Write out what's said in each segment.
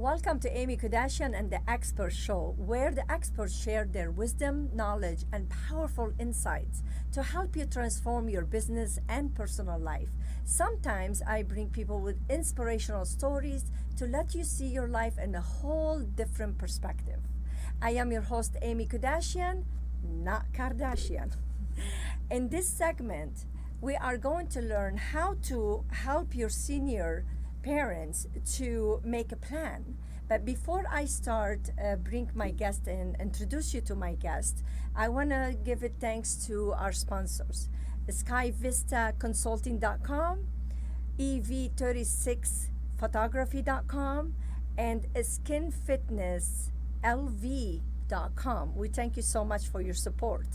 Welcome to Amy Kardashian and the Expert Show, where the experts share their wisdom, knowledge, and powerful insights to help you transform your business and personal life. Sometimes I bring people with inspirational stories to let you see your life in a whole different perspective. I am your host, Amy Kardashian, not Kardashian. In this segment, we are going to learn how to help your senior parents to make a plan. But before I start, bring my guest in, introduce you to my guest, I want to give it thanks to our sponsors, SkyVistaConsulting.com, EV36Photography.com, and SkinFitnessLV.com. We thank you so much for your support.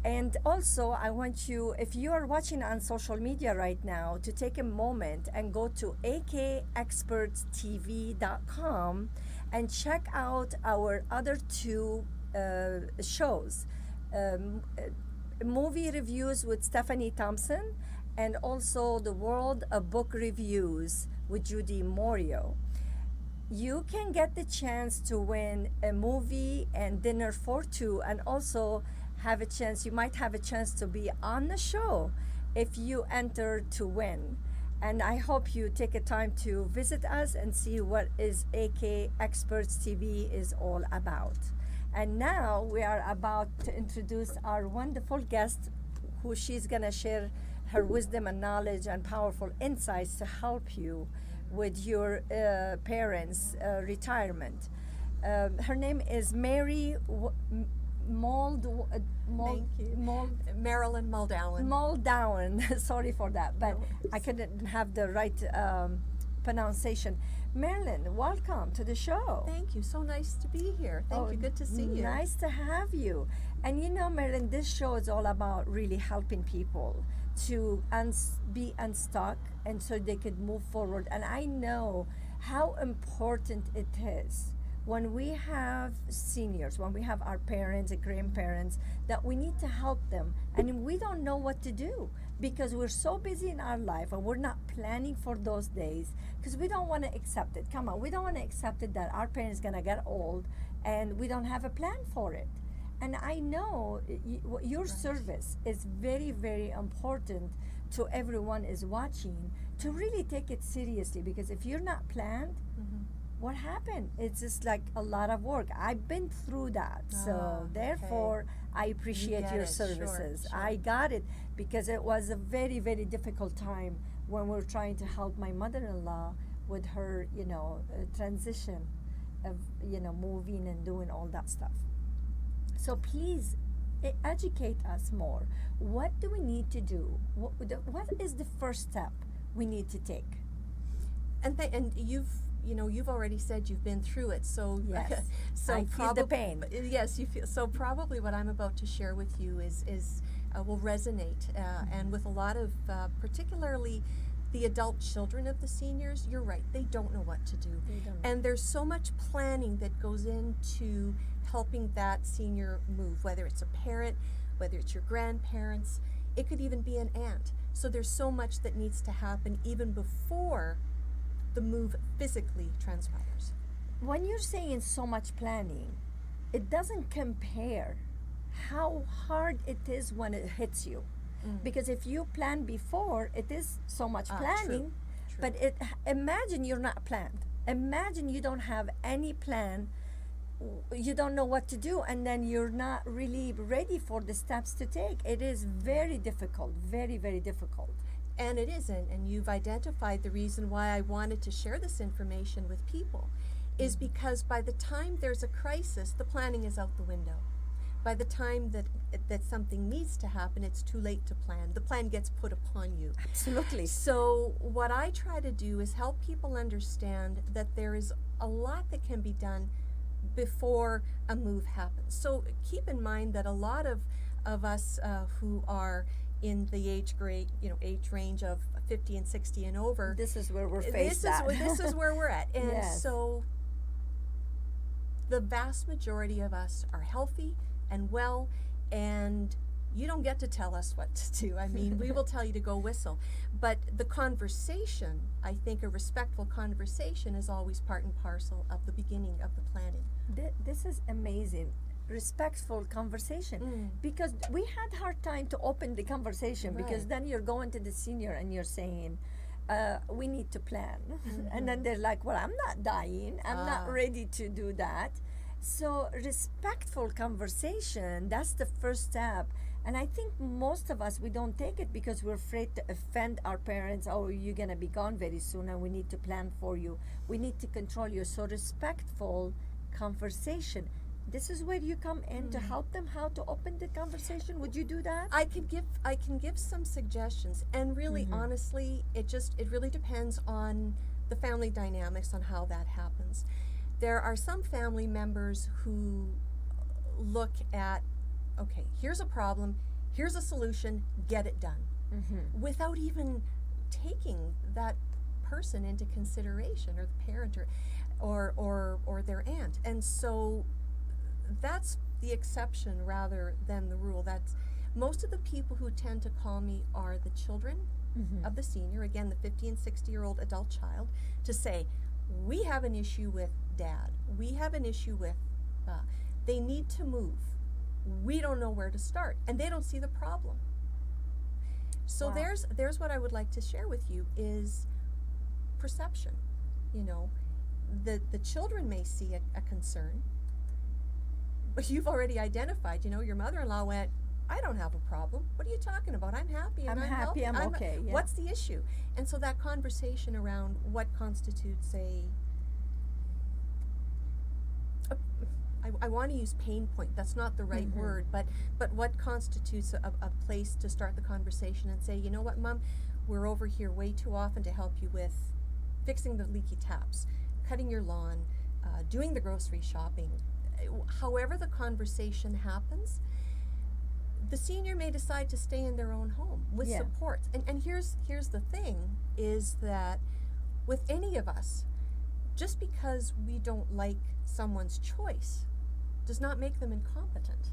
And also, I want you, if you are watching on social media right now, to take a moment and go to akexpertstv.com and check out our other two shows. Movie reviews with Stephanie Thompson, and also the World of Book Reviews with Judy Morio. You can get the chance to win a movie and dinner for two, and also you might have a chance to be on the show if you enter to win. And I hope you take a time to visit us and see what is AK Experts TV is all about. And now we are about to introduce our wonderful guest, who she's gonna share her wisdom and knowledge and powerful insights to help you with your parents' retirement. Her name is Mary Marilyn Muldowan. Muldowan. Sorry for that, but No I couldn't have the right pronunciation. Marilyn, welcome to the show. Thank you. So nice to be here. Thank you. Good to see you. Nice to have you. And you know, Marilyn, this show is all about really helping people to be unstuck and so they could move forward. And I know how important it is when we have seniors, when we have our parents and grandparents, that we need to help them. And we don't know what to do because we're so busy in our life and we're not planning for those days because we don't want to accept it. Come on, we don't want to accept it that our parents gonna get old and we don't have a plan for it. And I know your service is very, very important to everyone is watching to really take it seriously, because if you're not planned, what happened? It's just like a lot of work. I've been through that. So therefore, I appreciate your services. Sure. I got it because it was a very, very difficult time when we were trying to help my mother-in-law with her, transition of, moving and doing all that stuff. So please educate us more. What do we need to do? What is the first step we need to take? And you've already said you've been through it, so yes, so I feel the pain. Yes, you feel. So probably what I'm about to share with you is will resonate, and with a lot of particularly the adult children of the seniors. You're right; they don't know what to do, and there's so much planning that goes into helping that senior move. Whether it's a parent, whether it's your grandparents, it could even be an aunt. So there's so much that needs to happen even before the move physically transpires. When you're saying so much planning, it doesn't compare how hard it is when it hits you. Because if you plan before, it is so much planning. True. But imagine you're not planned. Imagine you don't have any plan. You don't know what to do, and then you're not really ready for the steps to take. It is very difficult, very, very difficult. And it isn't, and you've identified the reason why I wanted to share this information with people is because by the time there's a crisis, the planning is out the window. By the time that something needs to happen, it's too late to plan. The plan gets put upon you. Absolutely. So what I try to do is help people understand that there is a lot that can be done before a move happens. So keep in mind that a lot of us who are in the age range of 50 and 60 and over. This is where we're faced at. This is where we're at. And yes. So the vast majority of us are healthy and well, and you don't get to tell us what to do. I mean, we will tell you to go whistle. But the conversation, I think a respectful conversation is always part and parcel of the beginning of the planning. This is amazing. Respectful conversation, because we had hard time to open the conversation, because Right. then you're going to the senior and you're saying, we need to plan. And then they're like, well, I'm not dying, I'm not ready to do that. So respectful conversation, that's the first step. And I think most of us, we don't take it because we're afraid to offend our parents. Oh, you're going to be gone very soon and we need to plan for you, we need to control you. So respectful conversation, this is where you come in to help them how to open the conversation. Would you do that? I can give some suggestions, and really honestly, it really depends on the family dynamics on how that happens. There are some family members who look at, okay, here's a problem, here's a solution, get it done, without even taking that person into consideration, or the parent, or their aunt. And so that's the exception rather than the rule. That's most of the people who tend to call me are the children of the senior, again the 50 and 60-year-old adult child, to say, we have an issue with dad, we have an issue with they need to move, we don't know where to start, and they don't see the problem. So Wow. there's what I would like to share with you is perception. You know, the children may see a concern, but you've already identified, you know, your mother-in-law went, I don't have a problem. What are you talking about? I'm happy and I'm I'm happy, healthy. I'm okay, yeah. What's the issue? And so that conversation around what constitutes I want to use pain point. That's not the right word, but what constitutes a place to start the conversation and say, you know what, Mom, we're over here way too often to help you with fixing the leaky taps, cutting your lawn, doing the grocery shopping. However the conversation happens, the senior may decide to stay in their own home with Yeah. support. And here's the thing, is that with any of us, just because we don't like someone's choice does not make them incompetent.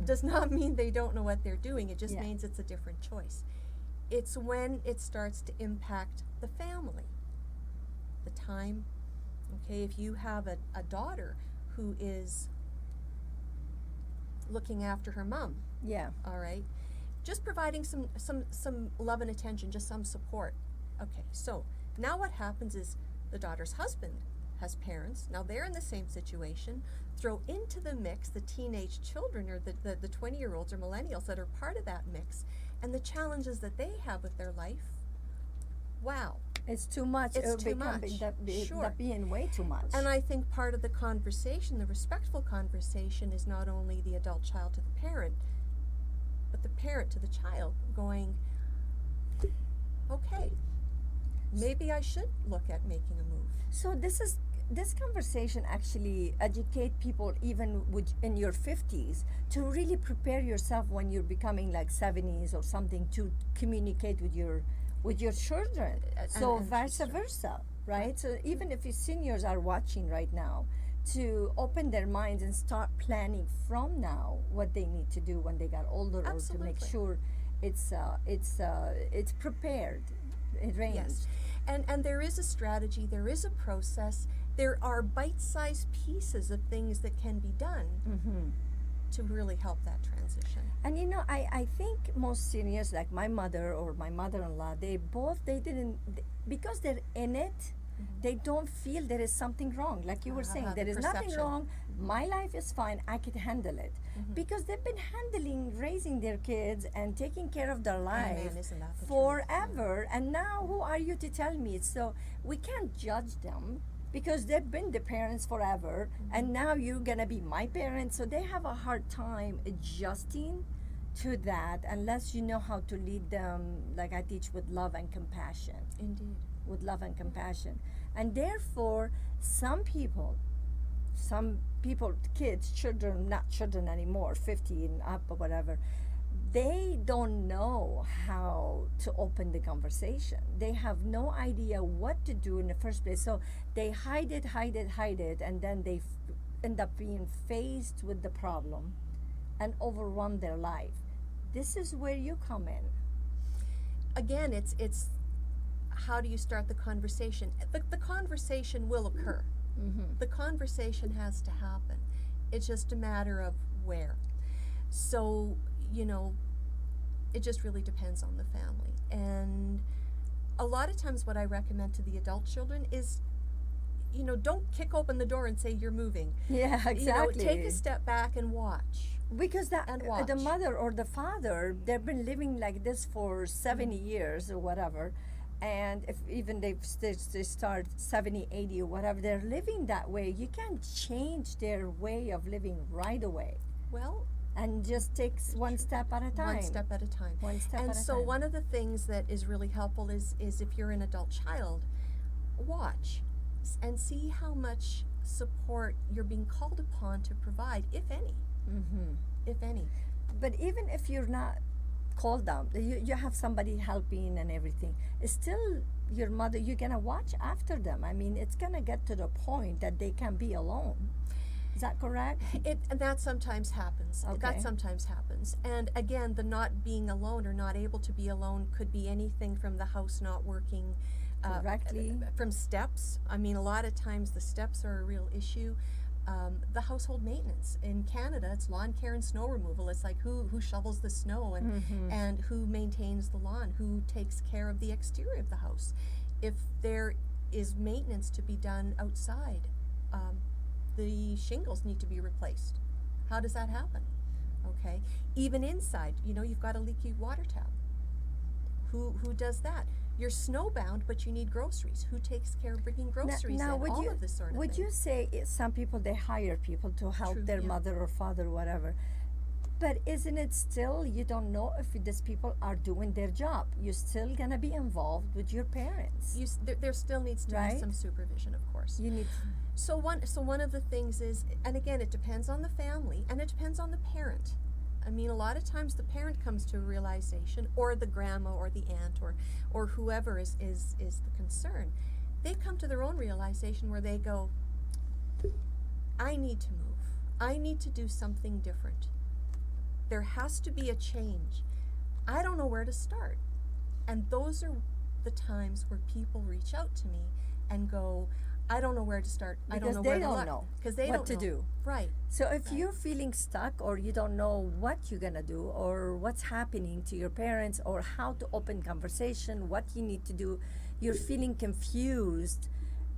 Does not mean they don't know what they're doing. It just Yeah. means it's a different choice. It's when it starts to impact the family, the time. Okay, if you have a daughter who is looking after her mom, Yeah. all right, just providing some love and attention, just some support. Okay, so now what happens is the daughter's husband has parents. Now they're in the same situation. Throw into the mix the teenage children, or the 20-year-olds or millennials that are part of that mix, and the challenges that they have with their life. Wow. It's too much. It's It'll too become much. Sure. that being way too much. And I think part of the conversation, the respectful conversation, is not only the adult child to the parent, but the parent to the child going, okay, maybe I should look at making a move. So this conversation actually educate people even in your 50s to really prepare yourself when you're becoming like 70s or something, to communicate with your children. So and vice children. versa, right? So even if your seniors are watching right now, to open their minds and start planning from now what they need to do when they got older, or to make Absolutely. sure it's prepared, arranged. Yes. And there is a strategy, there is a process, there are bite-sized pieces of things that can be done to really help that transition. And you know, I think most seniors, like my mother or my mother-in-law, because they're in it, they don't feel there is something wrong. Like you were saying, The there is nothing perception. wrong. My life is fine. I could handle it. Because they've been handling raising their kids and taking care of their life man, isn't that the truth? forever. And now who are you to tell me? So we can't judge them because they've been the parents forever, and now you're gonna be my parents. So they have a hard time adjusting to that unless you know how to lead them, like I teach, with love and compassion. Indeed. With love and compassion. And therefore, some people, kids, children, not children anymore, 50 and up or whatever, they don't know how to open the conversation. They have no idea what to do in the first place. So they hide it, and then they end up being faced with the problem and overrun their life. This is where you come in. Again, it's how do you start the conversation? The conversation will occur. Mm-hmm. The conversation has to happen. It's just a matter of where. So, it just really depends on the family. And a lot of times what I recommend to the adult children is, don't kick open the door and say you're moving. Yeah, exactly. Take a step back and watch. Because And the watch. mother or the father, they've been living like this for 70 years or whatever. And if even they start 70, 80 or whatever, they're living that way. You can't change their way of living right away. Well, And just takes one step at a time. one step at a time. One step And at a so time. one of the things that is really helpful is if you're an adult child, watch and see how much support you're being called upon to provide, if any. Mm-hmm. If any. But even if you're not called down, you have somebody helping and everything, it's still your mother. You're gonna watch after them. I mean, it's gonna get to the point that they can be alone. Is that correct? And that sometimes happens. Okay. That sometimes happens. And again, the not being alone or not able to be alone could be anything from the house not working Correctly. from steps. I mean, a lot of times the steps are a real issue. The household maintenance in Canada, it's lawn care and snow removal. It's like who shovels the snow and who maintains the lawn, who takes care of the exterior of the house. If there is maintenance to be done outside, the shingles need to be replaced. How does that happen? Okay, even inside, you've got a leaky water tap. Who does that? You're snowbound, but you need groceries. Who takes care of bringing groceries Now, in? would All you of this sort of would thing. you say some people they hire people to help True, their yeah. mother or father or whatever? But isn't it still, you don't know if these people are doing their job? You're still gonna be involved with your parents. There still needs to Right? be some supervision, of course. You need. So one of the things is, and again, it depends on the family and it depends on the parent. I mean, a lot of times the parent comes to a realization, or the grandma or the aunt or whoever is the concern. They come to their own realization where they go, I need to move. I need to do something different. There has to be a change. I don't know where to start. And those are the times where people reach out to me and go, I don't know where to start. I don't Because know they where to don't look. know Because they what don't to know. do. Right. So if Right. you're feeling stuck or you don't know what you're gonna do or what's happening to your parents or how to open conversation, what you need to do, you're feeling confused,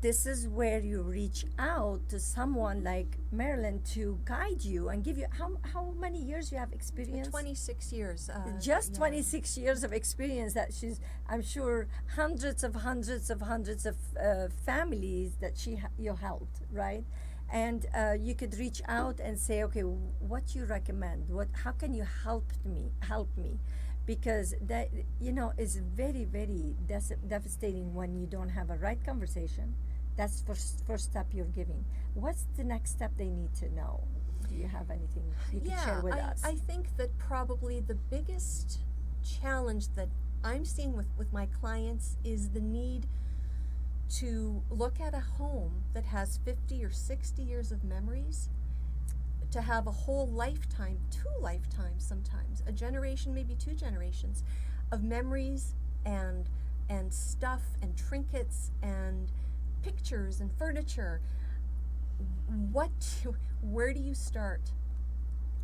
this is where you reach out to someone like Marilyn to guide you and give you how many years you have experience? 26 years. Just yeah. 26 years of experience that she's, I'm sure, hundreds of families that you helped, right? And you could reach out and say, okay, what you recommend? How can you help me? Because that is very, very devastating when you don't have a right conversation. That's first step you're giving. What's the next step they need to know? Do you have anything you can share with us? I think that probably the biggest challenge that I'm seeing with my clients is the need to look at a home that has 50 or 60 years of memories, to have a whole lifetime, 2 lifetimes sometimes, a generation, maybe 2 generations of memories and stuff and trinkets and pictures and furniture. Where do you start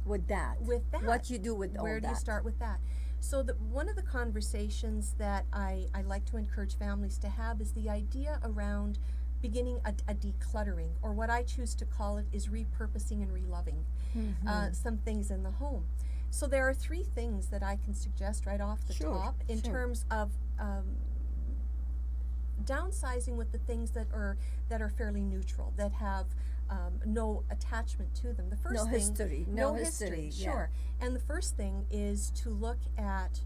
with that. What you do with all that. Where do you start with that? So one of the conversations that I like to encourage families to have is the idea around beginning a decluttering, or what I choose to call it is repurposing and reloving some things in the home. So there are 3 things that I can suggest right off the top in terms of downsizing with the things that are fairly neutral, that have no attachment to them. The first no thing, history. No history. Yeah. Sure. And the first thing is to look at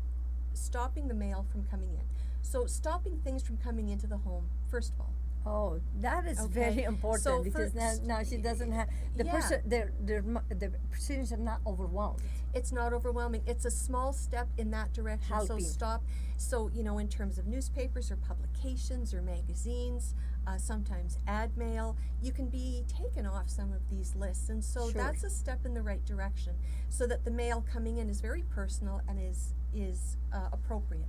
stopping the mail from coming in. So stopping things from coming into the home, first of all. Oh, that is very important, So because now she doesn't have the Yeah. person. The procedures are not overwhelmed. It's not overwhelming. It's a small step in that direction. Helping. So stop. So in terms of newspapers or publications or magazines, sometimes ad mail. You can be taken off some of these lists, and so Sure. that's a step in the right direction, so that the mail coming in is very personal and is appropriate.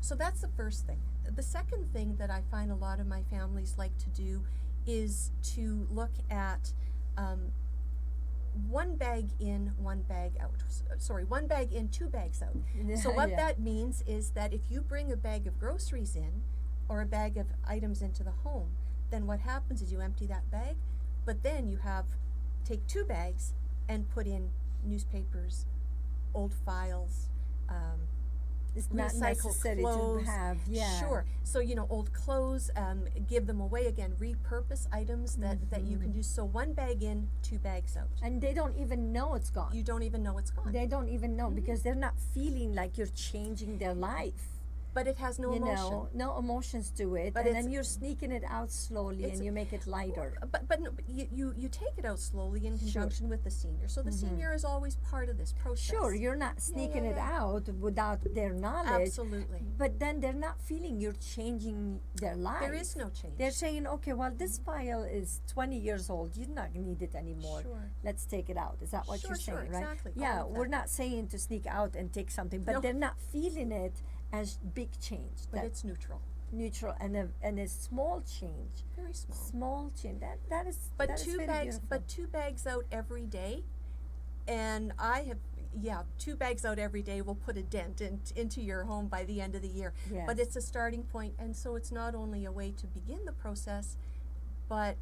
So that's the first thing. The second thing that I find a lot of my families like to do is to look at one bag in, one bag out. Sorry, one bag in, two bags out. So what Yeah. that means is that if you bring a bag of groceries in or a bag of items into the home, then what happens is you empty that bag, but then you take two bags and put in newspapers, old files, It's not recycled necessary clothes. to have. Yeah. Sure. So, old clothes, give them away again, repurpose items that you can do. So one bag in, two bags out. And they don't even know it's gone. You don't even know it's gone. They don't even know because they're not feeling like you're changing their life. But it has no you emotion. know, no emotions to it, But and then it's- you're sneaking it out slowly, it's- and you make it lighter. But no, but you take it out slowly in Sure. conjunction with the senior. So the senior is always part of this process. Sure, you're not sneaking it yeah. out without their knowledge. Absolutely. But then they're not feeling you're changing their life. There is no change. They're saying, okay, well, this file is 20 years old. You do not need it anymore. Sure. Let's take it out. Is that what Sure, you're sure, saying, right? exactly. All Yeah, of we're that. not saying to sneak out and take something, but No. they're not feeling it as big change. But That it's neutral. neutral and a small change. Very small. Small change. That is. But that is two very bags beautiful. but two bags out every day, and I have two bags out every day will put a dent into your home by the end of the year. Yes. But it's a starting point, and so it's not only a way to begin the process, but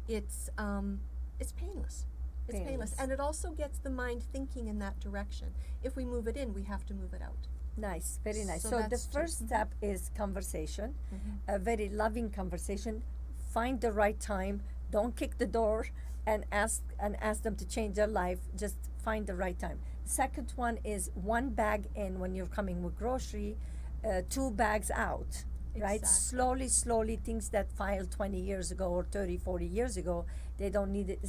it's painless. It's painless. Painless. And it also gets the mind thinking in that direction. If we move it in, we have to move it out. Nice, very nice. So So the that's two. first step is conversation, Mhm. a very loving conversation. Find the right time. Don't kick the door and ask them to change their life. Just find the right time. Second one is one bag in when you're coming with grocery, two bags out. Right? Exactly. Slowly, things that filed 20 years ago or 30, 40 years ago, they don't need it.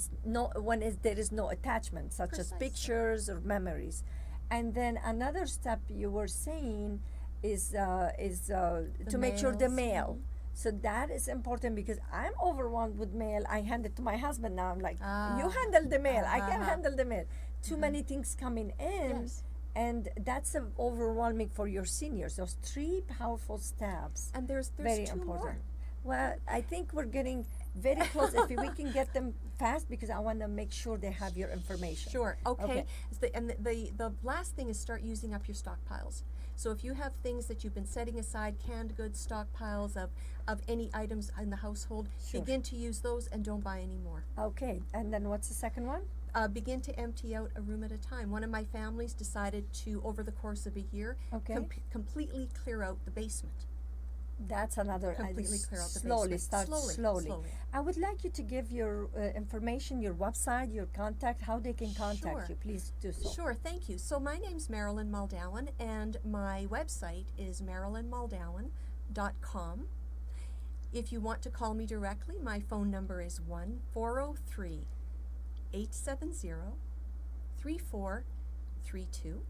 There is no attachment, such as Precisely. pictures or memories. And then another step you were saying is to make sure the mails. mail. So that is important because I'm overwhelmed with mail. I hand it to my husband now. I'm like, you handle the mail. I can't handle the mail. Too many things coming in. Yes. And that's overwhelming for your seniors. Those three powerful steps. And there's Very two important. more. Well, I think we're getting very close. If we can get them fast, because I want to make sure they have your information. Sure. Okay. Okay. The last thing is start using up your stockpiles. So if you have things that you've been setting aside, canned goods stockpiles of any items in the household, Sure. begin to use those and don't buy any more. Okay. And then what's the second one? Begin to empty out a room at a time. One of my families decided to, over the course of a year, Okay. completely clear out the basement. That's another. Completely clear out the slowly, basement. start Slowly. I would like you to give your information, your website, your contact, how they can contact Sure. you. Please do so. Sure, thank you. So my name's Marilyn Muldowan, and my website is marilynmuldowan.com. If you want to call me directly, my phone number is 1-403-870-3432.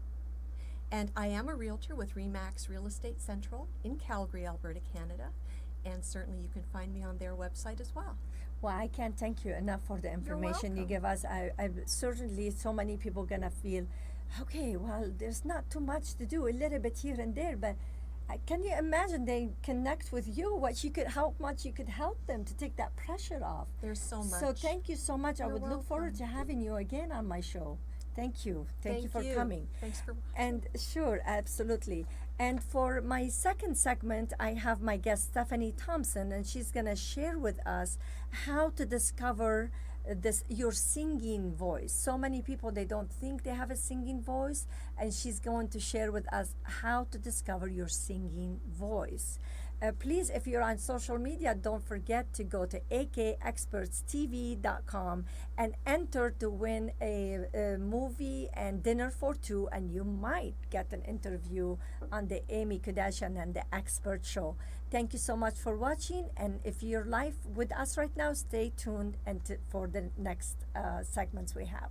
And I am a realtor with Remax Real Estate Central in Calgary, Alberta, Canada. And certainly you can find me on their website as well. Well, I can't thank you enough for the information you welcome. give us. I certainly, so many people gonna feel, okay, well, there's not too much to do, a little bit here and there, but can you imagine they connect with you? How much you could help them to take that pressure off? There's so much. So thank you so much. I You're would look forward to welcome. having you again on my show. Thank you. Thank you for coming. Thanks for watching. And sure, absolutely. And for my second segment, I have my guest Stephanie Thompson, and she's gonna share with us how to discover your singing voice. So many people, they don't think they have a singing voice, and she's going to share with us how to discover your singing voice. Please, if you're on social media, don't forget to go to akexpertstv.com and enter to win a movie and dinner for two, and you might get an interview on the Amy Kardashian and the Expert Show. Thank you so much for watching, and if you're live with us right now, stay tuned for the next segments we have.